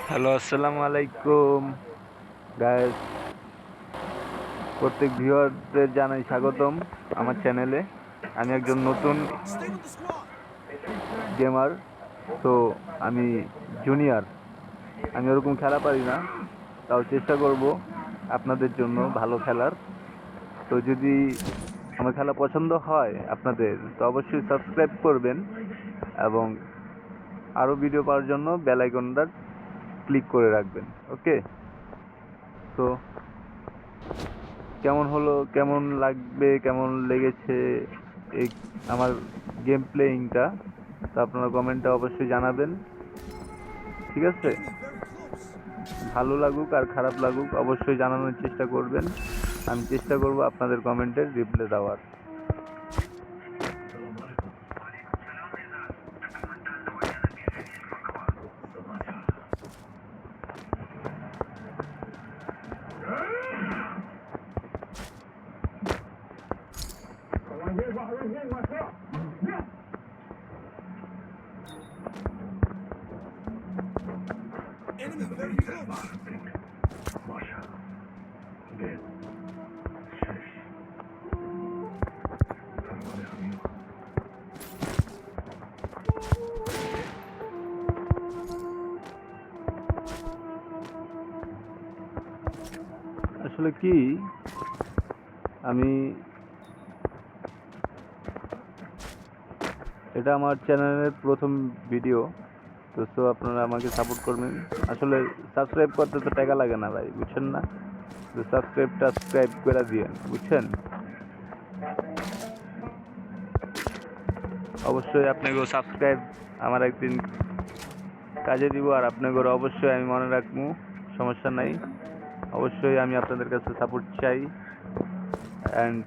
Hello, আসসালামু আলাইকুম guys. প্রত্যেক ভিউয়ারদের জানাই স্বাগতম আমার চ্যানেলে। আমি একজন নতুন গেমার, তো আমি জুনিয়র। আমি ওরকম খেলা পারি না, তাও চেষ্টা করব আপনাদের জন্য ভালো খেলার। তো যদি আমার খেলা পছন্দ হয় আপনাদের, তো অবশ্যই সাবস্ক্রাইব করবেন এবং আরও ভিডিও পাওয়ার জন্য বেল আইকনটা ক্লিক করে রাখবেন। ওকে, তো কেমন হলো, কেমন লাগবে, কেমন লেগেছে এই আমার গেম প্লেয়িংটা, তো আপনারা কমেন্টে অবশ্যই জানাবেন। ঠিক আছে, ভালো লাগুক আর খারাপ লাগুক অবশ্যই জানানোর চেষ্টা করবেন। আমি চেষ্টা করব আপনাদের কমেন্টের রিপ্লাই দেওয়ার। Enemy very close. আসলে কি, আমি এটা আমার চ্যানেলের প্রথম ভিডিও, তো আপনারা আমাকে সাপোর্ট করবেন। আসলে সাবস্ক্রাইব করতে তো টাকা লাগে না ভাই, বুঝছেন না? তো সাবস্ক্রাইব করে দিয়েন, বুঝছেন? অবশ্যই আপনাকেও সাবস্ক্রাইব আমার একদিন কাজে দিব, আর আপনাদের অবশ্যই আমি মনে রাখবো, সমস্যা নাই। অবশ্যই আমি আপনাদের কাছে সাপোর্ট চাই। অ্যান্ড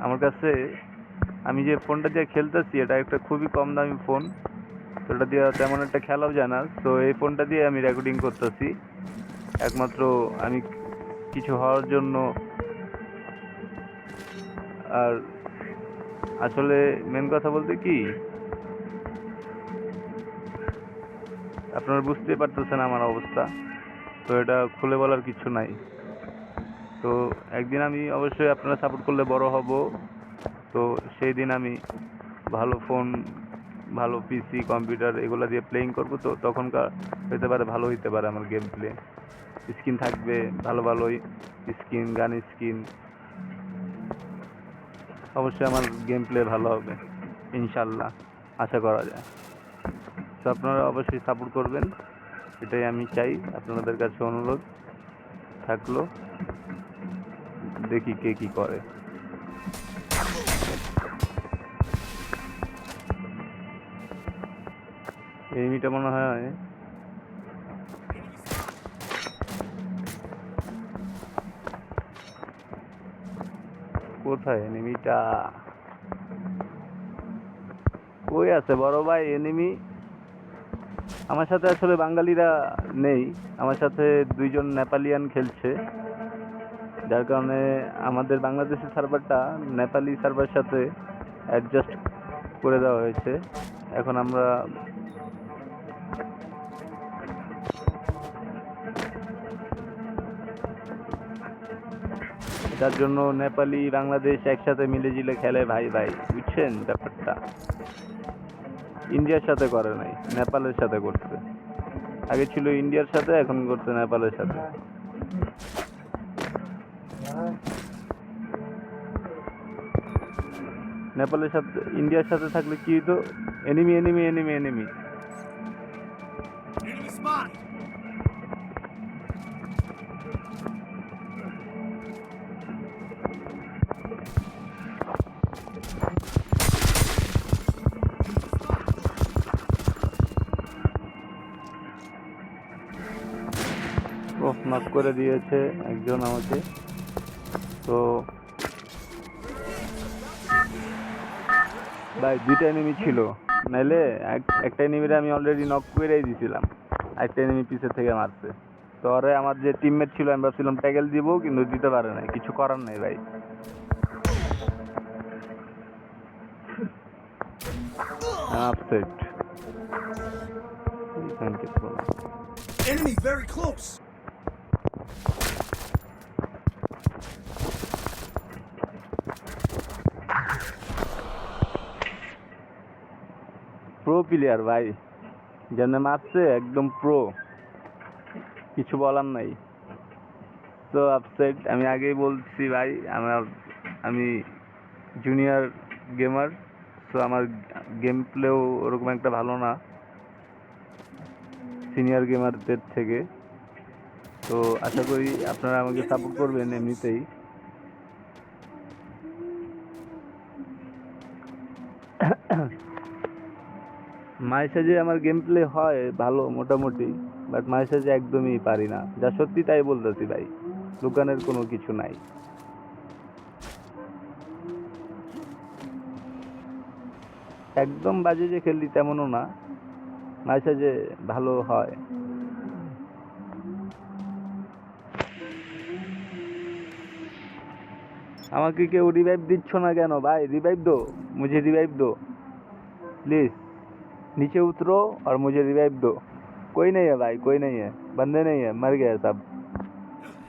আমার কাছে আমি যে ফোনটা দিয়ে খেলতেছি, এটা একটা খুবই কম দামি ফোন, তো এটা দিয়ে তেমন একটা খেলাও যায় না। তো এই ফোনটা দিয়ে আমি রেকর্ডিং করতেছি একমাত্র আমি কিছু হওয়ার জন্য। আর আসলে মেন কথা বলতে কি, আপনারা বুঝতেই পারতেছেন আমার অবস্থা, তো এটা খুলে বলার কিছু নাই। তো একদিন আমি অবশ্যই আপনারা সাপোর্ট করলে বড় হব, তো সেই দিন আমি ভালো ফোন, ভালো পিসি, কম্পিউটার এগুলো দিয়ে প্লেয়িং করব। তো তখনকার হইতে পারে ভালো হইতে পারে আমার গেম প্লে, স্কিন থাকবে ভালো ভালোই, স্কিন, গান স্কিন, অবশ্যই আমার গেম প্লে ভালো হবে ইনশাল্লাহ, আশা করা যায়। তো আপনারা অবশ্যই সাপোর্ট করবেন, এটাই আমি চাই। আপনাদের কাছে অনুরোধ থাকলো, দেখি কে কি করে। এনিমিটা মনে হয় কোথায়, এনিমিটা কই আছে বড় ভাই? এনিমি আমার সাথে আসলে বাঙালিরা নেই, আমার সাথে দুইজন নেপালিয়ান খেলছে, যার কারণে আমাদের বাংলাদেশের সার্ভারটা নেপালি সার্ভারের সাথে অ্যাডজাস্ট করে দেওয়া হয়েছে। এখন আমরা যার জন্য নেপালি বাংলাদেশ একসাথে মিলেজিলে খেলে ভাই ভাই, বুঝছেন ব্যাপারটা? ইন্ডিয়ার সাথে করে নাই, নেপালের সাথে করছে। আগে ছিল ইন্ডিয়ার সাথে, এখন করছে নেপালের সাথে। নেপালের সাথে ইন্ডিয়ার সাথে থাকলে কি হতো? Enemy enemy enemy enemy Enemy spot. Knock করে দিয়েছে একজন আমাকে। তো ভাই দুইটা এনিমি ছিল, নাইলে একটা এনিমিরে আমি অলরেডি নক করেই দিয়েছিলাম, একটা এনিমি পিছের থেকে মারছে। তো আরে আমার যে টিমমেট ছিল, আমি ভাবছিলাম ট্যাগেল দিব, কিন্তু দিতে পারে নাই, কিছু করার নাই ভাই। আপসেট সংকেত বলা। Enemy very close. Pro player ভাই, যেন মারছে একদম প্রো, কিছু বলার নাই। তো আপসেট, আমি আগেই বলছি ভাই, আমি জুনিয়র গেমার, তো আমার গেম প্লেও ওরকম একটা ভালো না সিনিয়র গেমারদের থেকে। তো আশা করি আপনারা আমাকে সাপোর্ট করবেন এমনিতেই। মাঝে সাঝে আমার গেম প্লে হয় ভালো মোটামুটি, বাট মাঝে সাঝে একদমই পারি না, যা সত্যি তাই বলতেছি ভাই, দোকানের কোনো কিছু নাই। একদম বাজে যে খেলি তেমনও না, মাঝে সাঝে ভালো হয়। আমাকে কেউ রিভাইভ দিচ্ছ না কেন भाई? रिवाइव दो, मुझे रिवाइव दो प्लीज। नीचे उतरो और मुझे रिवाइव दो। कोई नहीं है भाई, कोई नहीं है, बंदे नहीं है, मर गए सब,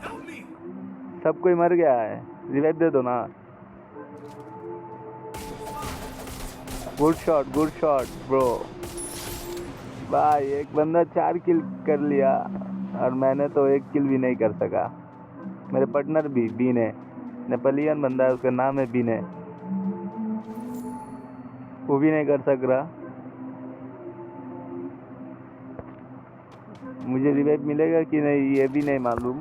Help me. सब कोई मर गया है, रिवाइव दे दो ना। Good shot bro. भाई एक बंदा 4 किल कर लिया और मैंने तो 1 किल भी नहीं कर सका। मेरे पार्टनर भी बीन है, नेपोलियन बंदा है, उसका नाम है बीन है, वो भी नहीं कर सक रहा। मुझे रिवाइव मिलेगा कि नहीं ये भी नहीं मालूम।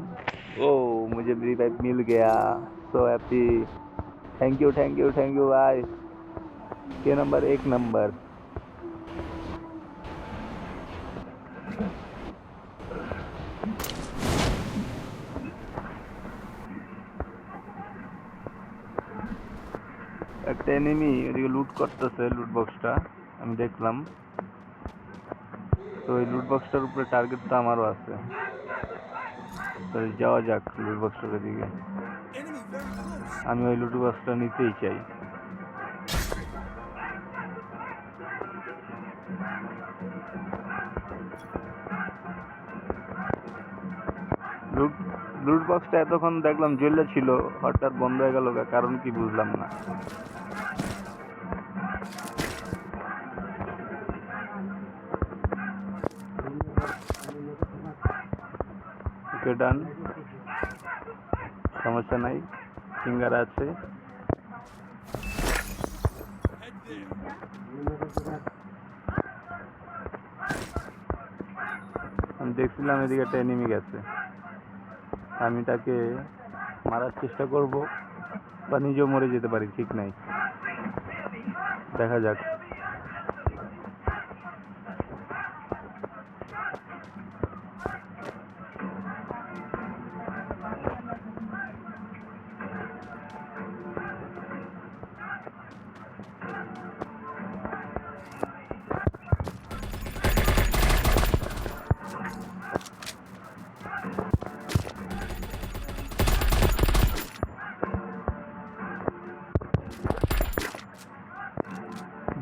ओह, मुझे रिवाइव मिल गया, सो हैप्पी। थैंक यू भाई। के नंबर 1 नंबर। একটা এনিমি এদিকে লুট করতেছে, লুট বক্সটা আমি দেখলাম। তো এই লুট বক্সটার উপরে টার্গেট তো আমারও আছে, তো যাওয়া যাক লুট বক্সটার দিকে। Enemy very close. আমি ওই লুট বক্সটা নিতেই চাই। লুট লুট বক্সটা এতক্ষণ দেখলাম জ্বলে ছিল, হঠাৎ বন্ধ হয়ে গেল, কারণ কি বুঝলাম না। ওকে ডান, সমস্যা নাই, ফিঙ্গার আছে। Head there. আমি দেখছিলাম এদিকে একটা এনিমি গেছে, আমি তাকে মারার চেষ্টা করব বা নিজেও মরে যেতে পারি, ঠিক নাই, দেখা যাক।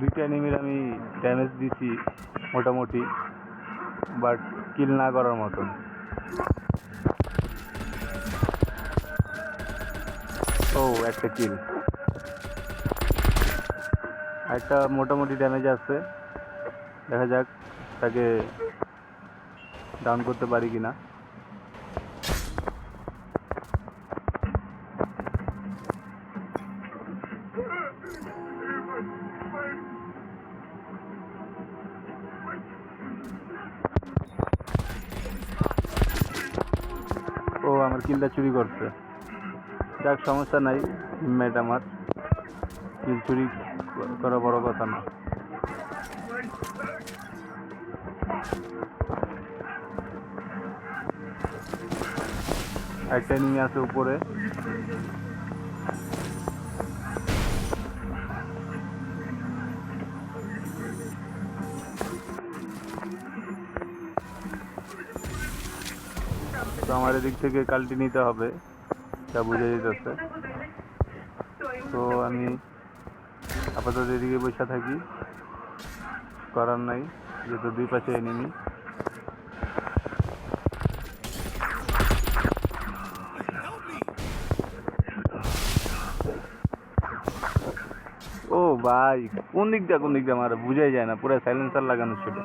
দুইটা এনিমির আমি ড্যামেজ দিছি মোটামুটি, বাট কিল না করার মতন। ও একটা কিল, একটা মোটামুটি ড্যামেজ আছে, দেখা যাক তাকে ডাউন করতে পারি কিনা। ও আমার কিলটা চুরি করছে, যাক সমস্যা নাই, টিমমেট আমার, কিল চুরি করা বড় কথা না। একটা এনিমি আছে উপরে, তো আমার এদিক থেকে কালটি নিতে হবে, তা বুঝে যেতেছে। তো আমি আপাতত এদিকে বসে থাকি, করার নাই, যেহেতু দুই পাশে এনিমি। ও ভাই, কোন দিক দিয়ে মারে বুঝাই যায় না, পুরো সাইলেন্সার লাগানো ছিল।